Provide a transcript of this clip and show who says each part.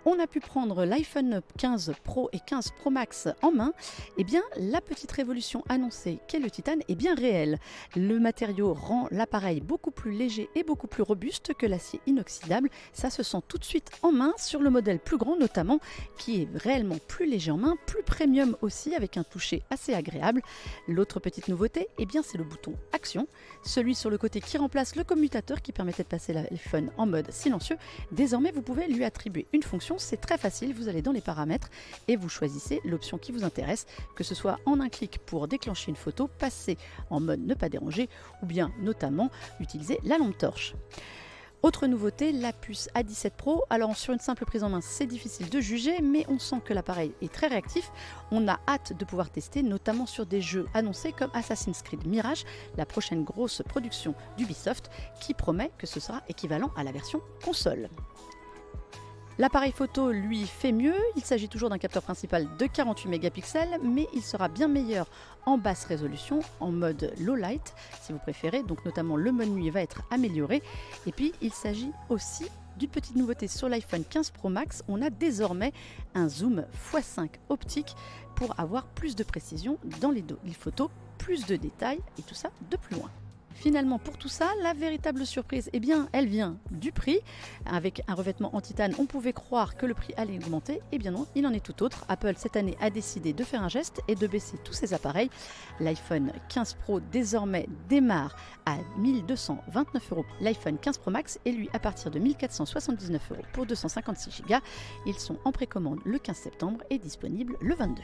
Speaker 1: On a pu prendre l'iPhone 15 Pro et 15 Pro Max en main. Eh bien, la petite révolution annoncée qu'est le titane est bien réelle. Le matériau rend l'appareil beaucoup plus léger et beaucoup plus robuste que l'acier inoxydable. Ça se sent tout de suite en main sur le modèle plus grand notamment, qui est réellement plus léger en main, plus premium aussi, avec un toucher assez agréable. L'autre petite nouveauté, eh bien, c'est le bouton Action, celui sur le côté qui remplace le commutateur qui permettait de passer l'iPhone en mode silencieux. Désormais, vous pouvez lui attribuer une fonction. C'est très facile, vous allez dans les paramètres et vous choisissez l'option qui vous intéresse, que ce soit en un clic pour déclencher une photo, passer en mode ne pas déranger ou bien notamment utiliser la lampe torche. Autre nouveauté, la puce A17 Pro. Alors sur une simple prise en main, c'est difficile de juger, mais on sent que l'appareil est très réactif. On a hâte de pouvoir tester, notamment sur des jeux annoncés comme Assassin's Creed Mirage, la prochaine grosse production d'Ubisoft, qui promet que ce sera équivalent à la version console. L'appareil photo, lui, fait mieux. Il s'agit toujours d'un capteur principal de 48 mégapixels, mais il sera bien meilleur en basse résolution, en mode low light, si vous préférez. Donc notamment le mode nuit va être amélioré. Et puis, il s'agit aussi d'une petite nouveauté sur l'iPhone 15 Pro Max. On a désormais un zoom x5 optique pour avoir plus de précision dans les photos, plus de détails et tout ça de plus loin. Finalement, pour tout ça, la véritable surprise, eh bien, elle vient du prix. Avec un revêtement en titane, on pouvait croire que le prix allait augmenter. Eh bien non, il en est tout autre. Apple, cette année, a décidé de faire un geste et de baisser tous ses appareils. L'iPhone 15 Pro, désormais, démarre à 1 229 €. L'iPhone 15 Pro Max est, lui, à partir de 1 479 € pour 256 Go. Ils sont en précommande le 15 septembre et disponibles le 22.